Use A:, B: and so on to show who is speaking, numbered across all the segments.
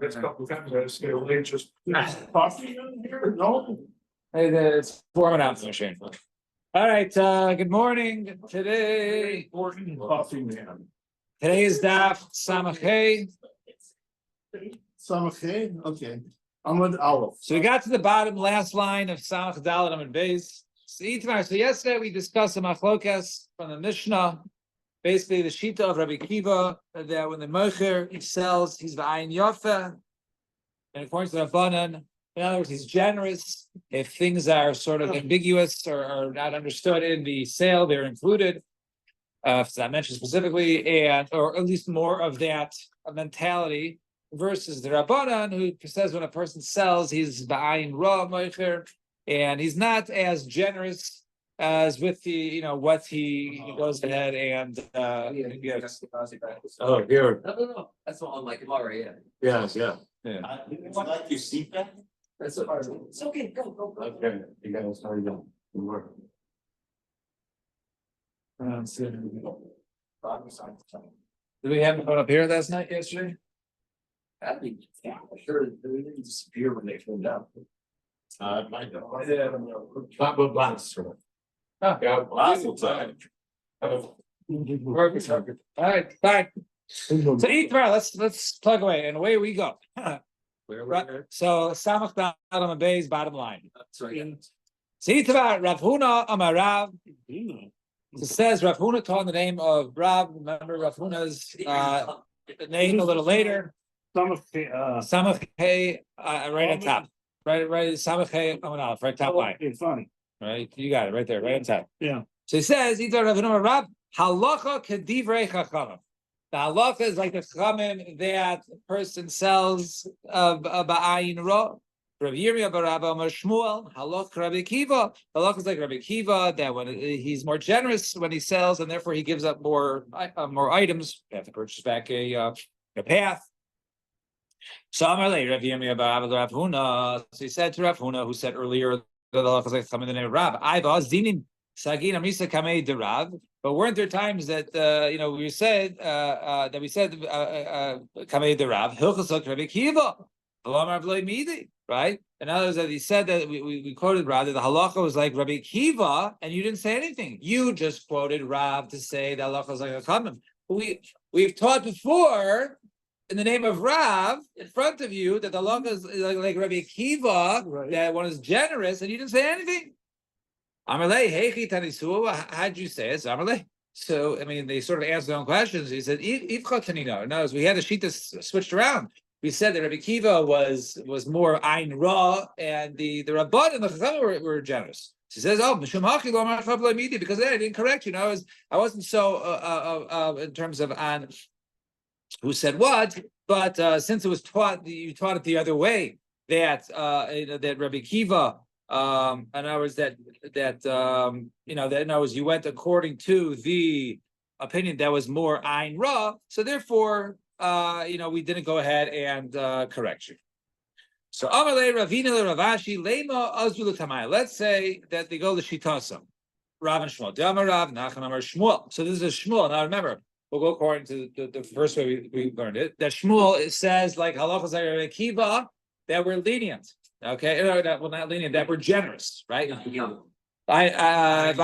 A: Next couple of times I stay late, just coffee in here, no?
B: Hey, it's warming up, machine. All right, good morning. Today
A: Coffee man.
B: is Daf Samachay.
A: Samachay, okay. I'm with Aleph.
B: So we got to the bottom last line of Samach Dalet Amud Beis. So yesterday we discussed the machlokas from the Mishnah. Basically, the shita of Rabbi Kiva that when the mocher he sells, he's v'ayin yofa, and according to the Rabbanan, in other words, he's generous. If things are sort of ambiguous or not understood in the sale, they're included. If it's not mentioned specifically, and or at least more of that mentality versus the Rabbanan, who says when a person sells, he's v'ayin ra mocher, and he's not as generous as with the, what he goes ahead and yes.
A: Oh, here.
C: No. That's all I'm like, already, yeah.
A: Yes, yeah.
D: Would you like your seat back?
C: It's okay, go.
A: Okay, you guys started to work.
B: Did we have one up here last night, yesterday?
C: That'd be, yeah, sure, they didn't disappear when they came down.
A: My dog. Not with last.
B: Oh,
A: Yeah, last time.
B: Perfect. All right, fine. So eat tomorrow. Let's plug away, and away we go. So Samach Dalet Amud Beis, bottom line.
C: Sorry.
B: So eat about Rav Huna Amar Rav. It says Rav Huna taught in the name of Rav. Remember Rav Huna's name a little later. Samach right on top. Right, Samach Amud Aleph, right top line.
A: It's funny.
B: Right, you got it right there, right on top.
A: Yeah.
B: So he says, either Rav Huna Rav, halacha kedivrei chachamim. The halacha is like the chachamim that a person sells ba'ayin ra. Rav Yirmiyah bar Rabba Amar Shmuel, halacha Rabbi Kiva. Halacha is like Rabbi Kiva that when he's more generous when he sells, and therefore he gives up more items. You have to purchase back a path. So Amar lei Rav Yirmiyah bar Rabba Rav Huna. So he said to Rav Huna, who said earlier, the halacha is like chachamim in the name of Rav. I've dinin sagin amrisa kamei de Rav. But weren't there times that we said kamei de Rav hilchos Rabbi Kiva, right? In other words, that he said that we quoted Rav that the halacha was like Rabbi Kiva, and you didn't say anything. You just quoted Rav to say the halacha was like a chachamim. We've taught before in the name of Rav in front of you that the halacha is like Rabbi Kiva, right, that one is generous, and you didn't say anything. Amalei, heichi tanisua, how'd you say it? Amalei. So, I mean, they sort of answered their own questions. He said, Ivcha tanino. No, we had the sheet switched around. We said that Rabbi Kiva was more ayin ra, and the Rabbah and the Chachamim were generous. She says, "Oh, mishum hachi lo amar chavla midi," because I didn't correct you. I wasn't so in terms of on who said what, but since it was taught, you taught it the other way that that Rabbi Kiva. In other words, that in other words, you went according to the opinion that was more ayin ra. So therefore, we didn't go ahead and correct you. So Amalei Ravina Ravashi Lema Azul Tamai. Let's say that they go to Shitasam, Rav and Shmuel. Damar Rav Nachman Amar Shmuel. So this is a Shmuel. Now remember, we'll go according to the first way we learned it. That Shmuel, it says like halachas like Rabbi Kiva that we're lenient. Okay, not lenient, that we're generous, right? So Damarav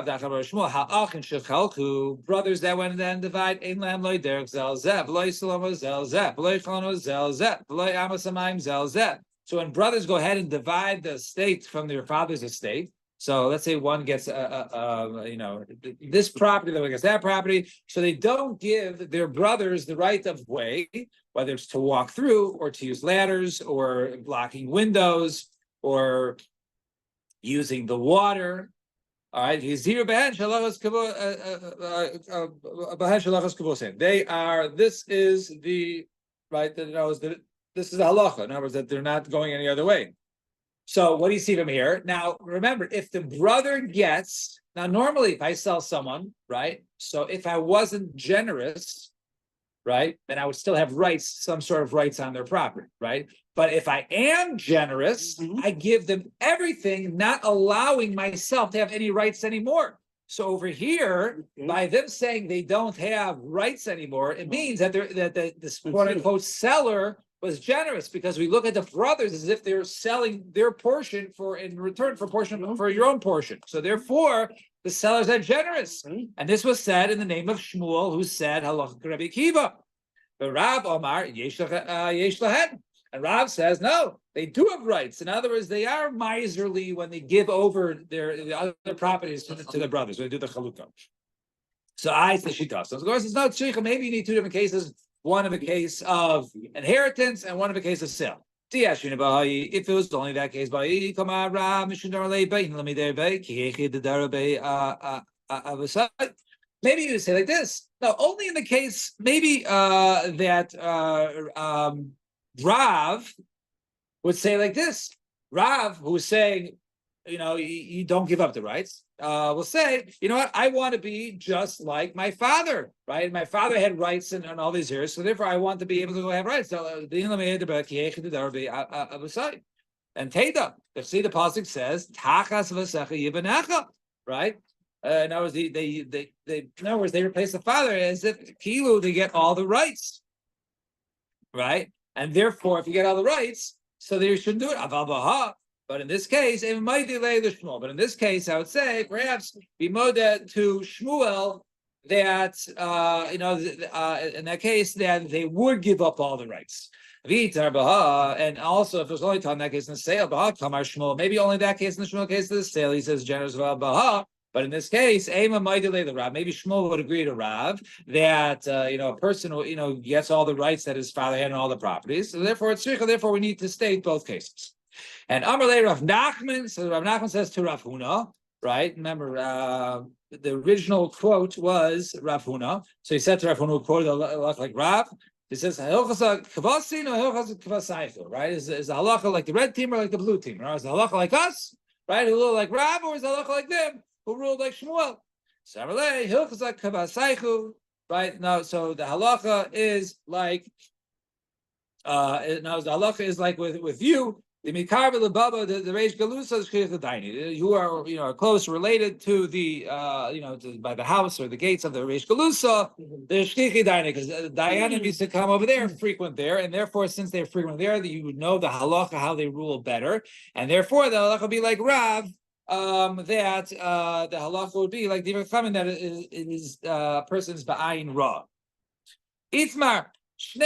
B: Dachar Shmuel Ha'achin Shechalku, brothers that went and divide Ein Lam Loy Derek Zel Zeh, V'loy Salomo Zel Zeh, V'loy Chano Zel Zeh, V'loy Amasamayim Zel Zeh. So when brothers go ahead and divide the estate from their father's estate, so let's say one gets this property, the other gets that property, so they don't give their brothers the right of way, whether it's to walk through or to use ladders or blocking windows or using the water. All right, they are. This is the right. This is the halacha. In other words, that they're not going any other way. So what do you see from here? Now, remember, if the brother gets, now normally if I sell someone, right? So if I wasn't generous, right, then I would still have rights, some sort of rights on their property, right? But if I am generous, I give them everything, not allowing myself to have any rights anymore. So over here, by them saying they don't have rights anymore, it means that this quote unquote seller was generous, because we look at the brothers as if they're selling their portion in return for your own portion. So therefore, the sellers are generous. And this was said in the name of Shmuel, who said, Halacha Rabbi Akiva. But Rav Omar, yesh lahen. And Rav says, no, they do have rights. In other words, they are miserly when they give over the other properties to their brothers, when they do the chalukah. So I say shita. So of course, it's not tzricha. Maybe you need two different cases. One of a case of inheritance and one of a case of sale. If it was only that case, maybe you say like this. No, only in the case maybe that Rav would say like this. Rav, who's saying, you don't give up the rights, will say, you know what, I want to be just like my father, right? My father had rights in all these years, so therefore I want to be able to have rights. And Teda, see the pasuk says, Tachas v'secha yibanecha, right? In other words, in other words, they replace the father as if kilu, they get all the rights, right? And therefore, if you get all the rights, so they shouldn't do it. But in this case, it might delay the Shmuel. But in this case, I would say perhaps be moda to Shmuel that in that case that they would give up all the rights. And also, if there's only time in that case in the sale, Shmuel, maybe only that case in the Shmuel case of the sale, he says generous Baha. But in this case, Ema might delay the Rav. Maybe Shmuel would agree to Rav that a person gets all the rights that his father had and all the properties. So therefore, it's tzricha. Therefore, we need to state both cases. And Amarle Rav Nachman. So Rav Nachman says to Rav Huna, right? Remember, the original quote was Rav Huna. So he said to Rav Huna, quoted like Rav. He says, right? Is the halacha like the red team or like the blue team? Right? Is the halacha like us, right, who rule like Rav, or is the halacha like them, who ruled like Shmuel? Right? No, so the halacha is like, the halacha is like with you. The mikarva the baba the reish galusa is shkich l'daini. You are close related to the by the house or the gates of the reish galusa. The shkich l'daini, because Diana used to come over there, frequent there, and therefore since they're frequent there, you would know the halacha how they rule better, and therefore the halacha would be like Rav. That the halacha would be like the Chamin that is person's ba'ayin ra. Itmar. So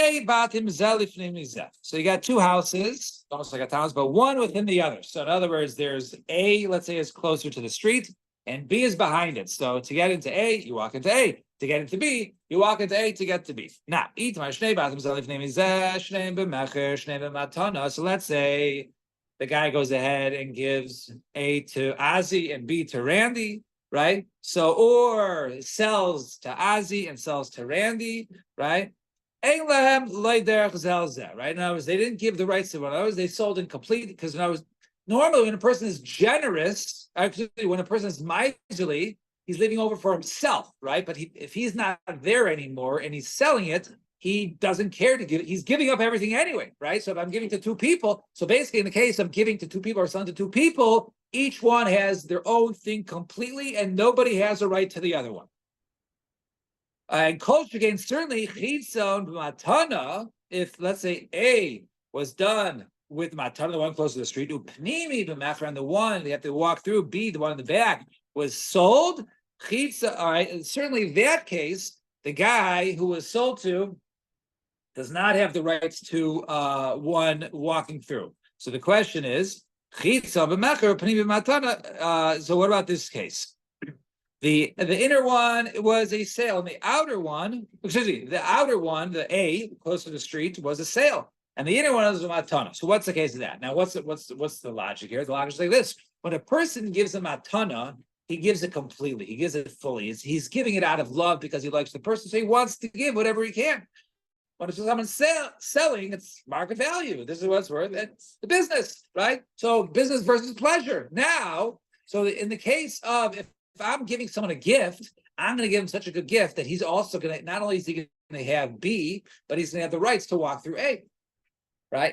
B: you got two houses, almost like a townhouse, but one within the other. So in other words, there's A, let's say, is closer to the street, and B is behind it. So to get into A, you walk into A. To get into B, you walk into A to get to B. Now, so let's say the guy goes ahead and gives A to Ozzy and B to Randy, right? So, or sells to Ozzy and sells to Randy, right? Right? In other words, they didn't give the rights to one another. They sold incomplete, because normally when a person is generous, actually when a person is miserly, he's living over for himself, right? But if he's not there anymore and he's selling it, he doesn't care to give it. He's giving up everything anyway, right? So if I'm giving to two people, so basically in the case of giving to two people or selling to two people, each one has their own thing completely and nobody has a right to the other one. And culture gain certainly chitzon b'matana. If let's say A was done with matana, the one close to the street, upnimi b'machar, and the one they have to walk through, B, the one in the back, was sold. Chitza, all right. And certainly that case, the guy who was sold to does not have the rights to one walking through. So the question is, chitza b'machar, upnimi b'matana. So what about this case? The inner one was a sale, and the outer one, the outer one, the A, close to the street, was a sale, and the inner one was a matana. So what's the case of that? Now, what's the logic here? The logic is like this: when a person gives a matana, he gives it completely, he gives it fully. He's giving it out of love because he likes the person, so he wants to give whatever he can. When it's someone selling, it's market value. This is what's worth. It's the business, right? So business versus pleasure. Now, so in the case of if I'm giving someone a gift, I'm going to give him such a good gift that he's also going to, not only is he going to have B, but he's going to have the rights to walk through A, right?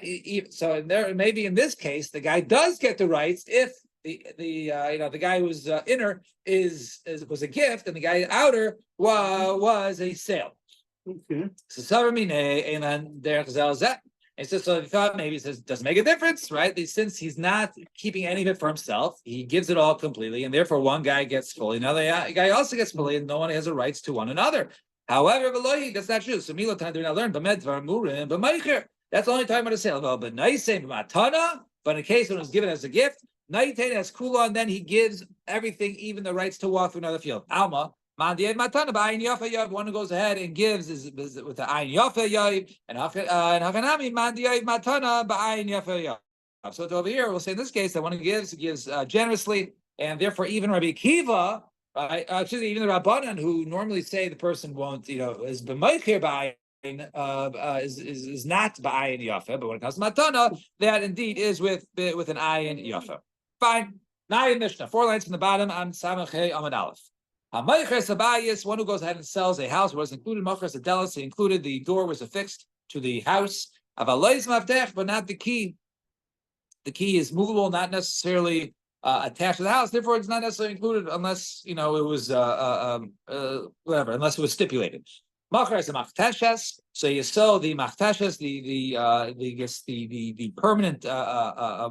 B: So there, maybe in this case, the guy does get the rights if the guy who's inner was a gift, and the guy outer was a sale.
A: Okay.
B: So Saramine and derech zelzeh. And so he thought maybe he says doesn't make a difference, right? Since he's not keeping any of it for himself, he gives it all completely, and therefore one guy gets fully, another guy also gets fully, and no one has the rights to one another. However, that's not true. So Milotan did not learn, but that's the only time on a sale. But in case when it was given as a gift, Naitain as kula, and then he gives everything, even the rights to walk through another field. Alma. One who goes ahead and gives is with the ayin yafa yav, and hakanami mandiyav matana ba'ayin yafa yav. So over here, we'll say in this case that one who gives generously, and therefore even Rabbi Kiva, even the Rabbanan who normally say the person won't, is b'meicher ba'ayin, is not ba'ayin yafa, but when it comes to matana, that indeed is with an ayin yafa. Fine. Nine Mishnah, 4 lines from the bottom. I'm Samachay Amad Aleph. One who goes ahead and sells a house was included machras adelis. He included the door was affixed to the house. But not the key. The key is movable, not necessarily attached to the house. Therefore, it's not necessarily included unless it was whatever, unless it was stipulated. Machras and machteshes. So you sell the machteshes, the permanent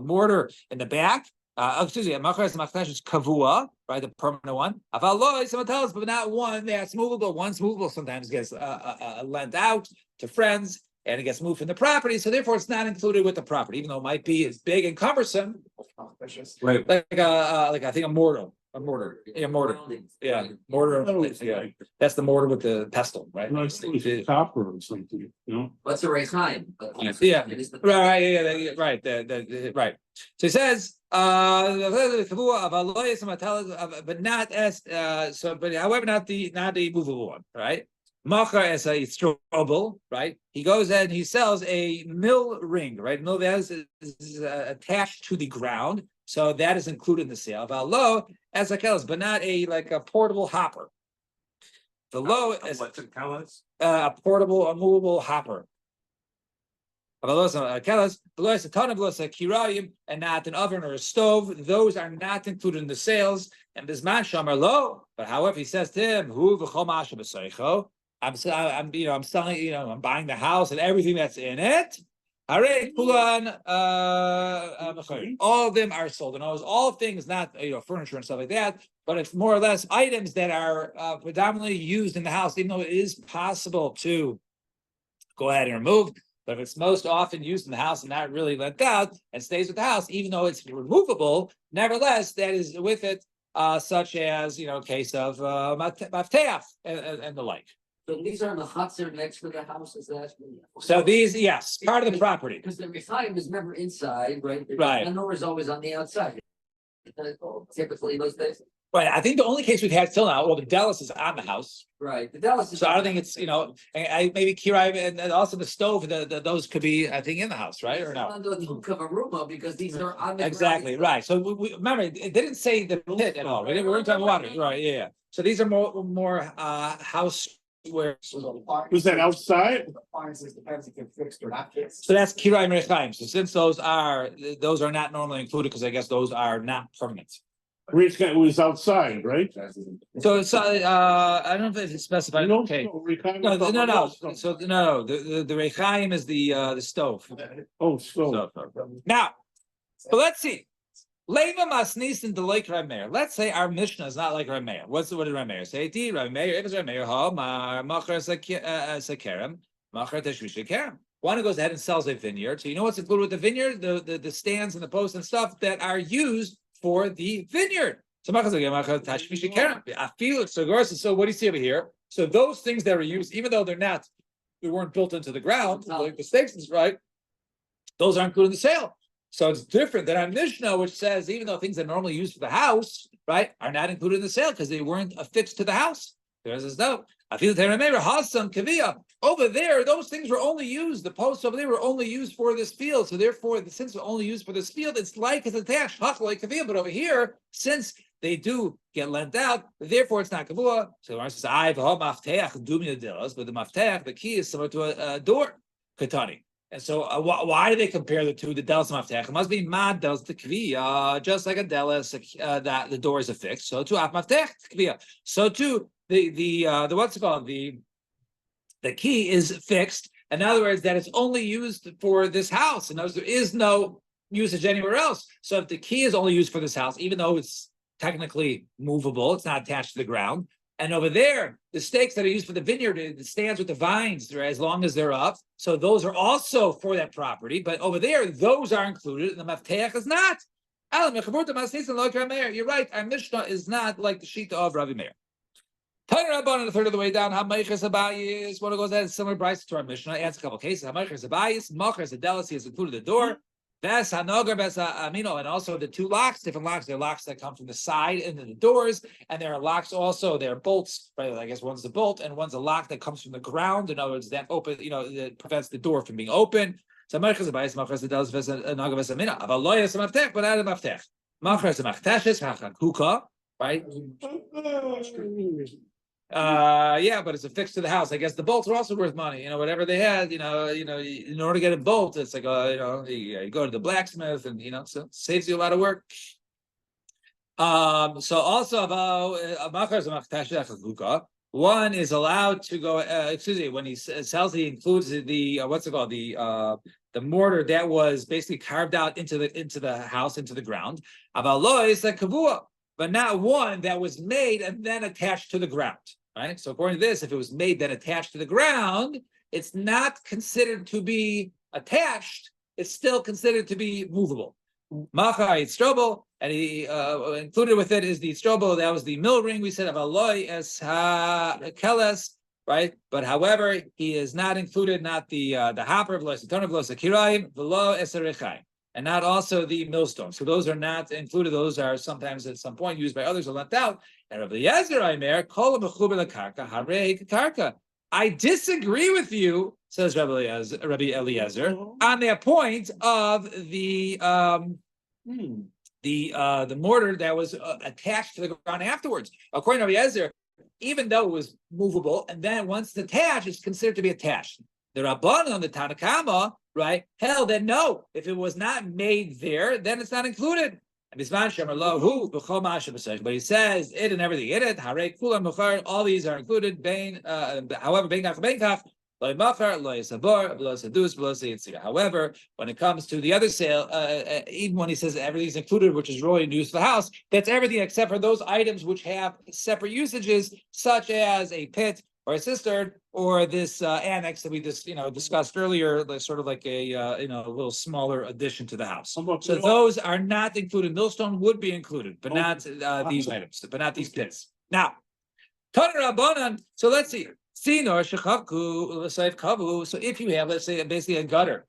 B: mortar in the back. Machras machteshes is kavua, right? The permanent one. But not one that's movable. One's movable sometimes gets lent out to friends, and it gets moved from the property. So therefore, it's not included with the property, even though it might be as big and cumbersome. Right. Like I think a mortar. Mortar. Yeah. Mortar. Yeah. That's the mortar with the pestle, right?
A: Copper or something,
C: What's a rechaim?
B: Yeah. Right. Right. Right. So he says, but not as but however, not the movable one, right? Machar as a strobel, right? He goes and he sells a mill ring, right? Mill that is attached to the ground, so that is included in the sale. Valo as a kelos, but not like a portable hopper. The low is a portable, a movable hopper. And not an oven or a stove; those are not included in the sales. And bisman shamar lo. But however, he says to him, I'm selling, I'm buying the house and everything that's in it. All of them are sold. And all things, not furniture and stuff like that, but it's more or less items that are predominantly used in the house, even though it is possible to go ahead and remove. But if it's most often used in the house and not really lent out and stays with the house, even though it's removable, nevertheless, that is with it, such as, case of mafteach and the like.
C: So these are the huts that are next to the house, is that?
B: So these, yes, part of the property.
C: Because the rechaim is never inside, right?
B: Right.
C: The door is always on the outside. Typically those days.
B: Right. I think the only case we've had till now, well, the Dallas is on the house.
C: Right. The Dallas is.
B: So I don't think it's, maybe Kirai and also the stove, those could be, I think, in the house, right? Or no?
C: Because these are on the
B: exactly, right. So we remember, it didn't say the pit at all, right? We weren't talking water. Right, yeah. So these are more house where.
A: Was that outside?
C: Appliances depends if they're fixed or not fixed.
B: So that's Kirai Merechaim. So since those are not normally included, because I guess those are not permanent.
A: It was outside, right?
B: So it's I don't know if it's specified. Okay. No. So the rechaim is the stove.
A: Oh, stove.
B: Now, but let's see. Lema masnis in the lake Rameir. Let's say our Mishnah is not like Rameir. What did Rameir say? Rameir, if it's Rameir, machar sakerem, machar teshvish kerem. One who goes ahead and sells a vineyard. So you know what's included with the vineyard? The stands and the posts and stuff that are used for the vineyard. So what do you see over here? So those things that are used, even though they weren't built into the ground, like the stakes is right, those are included in the sale. So it's different than our Mishnah, which says even though things that are normally used for the house, right, are not included in the sale because they weren't affixed to the house. There's this note. Over there, those things were only used. The posts over there were only used for this field. So therefore, since they're only used for this field, it's like it's attached. But over here, since they do get lent out, therefore it's not kavua. So the says, but the mafteach, the key is similar to a door. Katani. And so, why do they compare the two? The delis maftech. It must be mad delis the kviya, just like a delis that the doors are fixed. So too, af maftech kviya. So too, the what's it called? The key is fixed. In other words, that it's only used for this house. In other words, there is no usage anywhere else. So if the key is only used for this house, even though it's technically movable, it's not attached to the ground. And over there, the stakes that are used for the vineyard, it stands with the vines as long as they're up. So those are also for that property. But over there, those are included, and the mafteach is not. You're right. Our Mishnah is not like the Shita of Rabbi Meir. Tanya Rabban, a third of the way down. Hamaichas Abayis. One of goes that similar price to our Mishnah. Adds a couple cases. Hamaichas Abayis. Machas Adelisi has included the door. Ves Hanogar Ves Amino, and also the two locks. Different locks. There are locks that come from the side into the doors, and there are locks also. There are bolts. Right? I guess one's the bolt, and one's a lock that comes from the ground. In other words, that open. That prevents the door from being open. So Hamaichas Abayis. Machas Adelisi Ves Hanogar Ves Amino. Avaloyas Maftech, but out of Maftech. Machas Machteshes Hachakuka. Right. Yeah, but it's affixed to the house. I guess the bolts are also worth money. Whatever they had, in order to get a bolt, it's like, you go to the blacksmith, and so it saves you a lot of work. So also one is allowed to go. When he sells, he includes the what's it called, the mortar that was basically carved out into the house, into the ground. But not one that was made and then attached to the ground. Right. So according to this, if it was made then attached to the ground, it's not considered to be attached. It's still considered to be movable. Machar Strobo, and he included with it is the Strobo. That was the mill ring. We said of Aloy as Keles, right? But however, he is not included, not the hopper of Los, the ton of Los Akiraim, the Lo Eserichai, and not also the millstone. So those are not included. Those are sometimes at some point used by others or left out. And Rabbi Eliezer Aimer, Kol Mechuber Lekarka, Harei Karka. I disagree with you, says Rabbi Eliezer, on that point of the mortar that was attached to the ground afterwards. According to Rabbi Eliezer, even though it was movable, and then once it's attached, it's considered to be attached. The Rabban on the Tanakama, right, held that no, if it was not made there, then it's not included. But he says it and everything in it. All these are included. However, when it comes to the other sale, even when he says everything's included, which is really used for the house, that's everything except for those items which have separate usages, such as a pit or a cistern, or this annex that we just discussed earlier, sort of like a little smaller addition to the house. So those are not included. Millstone would be included, but not these items, but not these pits. Now, Tana Rabbanan. So let's see. So if you have, let's say, basically a gutter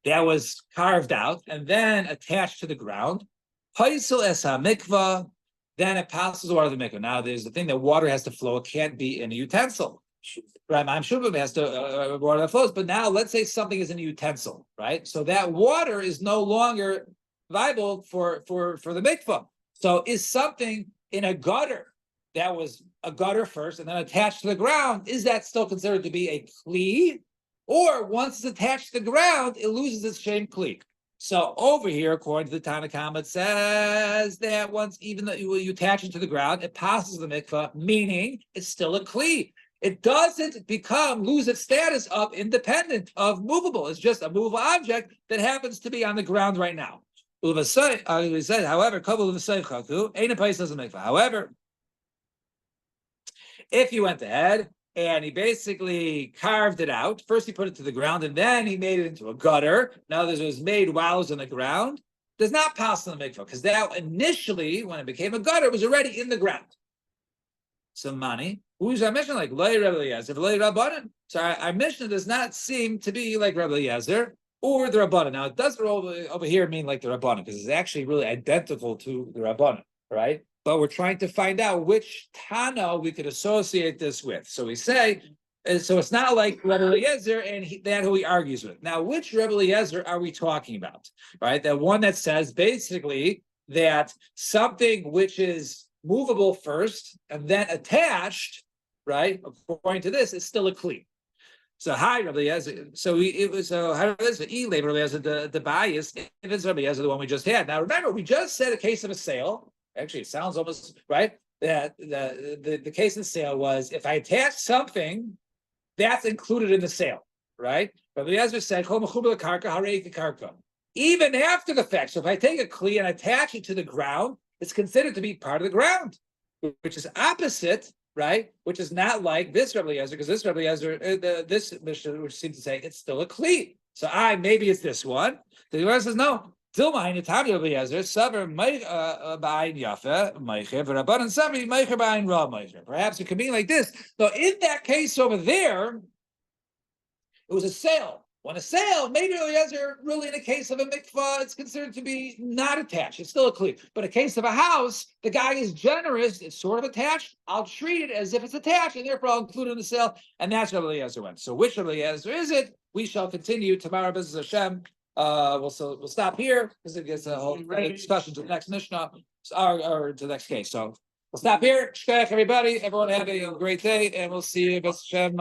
B: that was carved out and then attached to the ground, then it passes the water to the mikvah. Now, there's the thing that water has to flow. It can't be in a utensil. Right? I'm sure it has to water that flows. But now, let's say something is in a utensil, right? So that water is no longer viable for the mikvah. So is something in a gutter that was a gutter first and then attached to the ground, is that still considered to be a kli? Or once it's attached to the ground, it loses its shem kli. So over here, according to the Tanakh, it says that once, even though you attach it to the ground, it passes the mikvah, meaning it's still a kli. It doesn't lose its status of independent, of movable. It's just a movable object that happens to be on the ground right now. However, however, if you went ahead and he basically carved it out, first he put it to the ground and then he made it into a gutter. Now this was made while it was on the ground, does not pass on the mikvah, because that initially, when it became a gutter, it was already in the ground. Some money. Who's our mission like? Lay Rabbi Eliezer, Lay Rabbanan. So our mission does not seem to be like Rabbi Eliezer or the Rabbanan. Now it does over here mean like the Rabbanan, because it's actually really identical to the Rabbanan, right? But we're trying to find out which Tana we could associate this with. So we say, so it's not like Rebbe Eliezer and that who he argues with. Now, which Rebbe Eliezer are we talking about? Right? The one that says basically that something which is movable first and then attached, right, according to this, is still a kli. So hi, Rabbi Eliezer. So it was how does it? Rabbi Eliezer the bias if it's Rabbi Eliezer the one we just had. Now remember, we just said a case of a sale. Actually, it sounds almost right. That the case of the sale was if I attach something, that's included in the sale, right? Rabbi Eliezer said, even after the fact. So if I take a kli and attach it to the ground, it's considered to be part of the ground, which is opposite, right? Which is not like this Rabbi Eliezer, because this Rabbi Eliezer, this Mishnah, which seems to say it's still a kli. So maybe it's this one. The Gemara says no. Dilma in Rabbi Eliezer, saver ba'ayin yafa meicher, v'rabbanan saver meicher ba'ayin ra meicher. Perhaps it could be like this. Though in that case over there, it was a sale. When a sale, maybe Eliezer, really in a case of a mikvah, it's considered to be not attached. It's still a kli. But a case of a house, the guy is generous. It's sort of attached. I'll treat it as if it's attached, and therefore I'll include it in the sale. And that's what Eliezer went. So which Eliezer is it? We shall continue tomorrow. Business Hashem. We'll stop here because it gets a whole discussion to the next Mishnah or to the next case. So we'll stop here. Shkach, everybody. Everyone have a great day, and we'll see you. Business Hashem.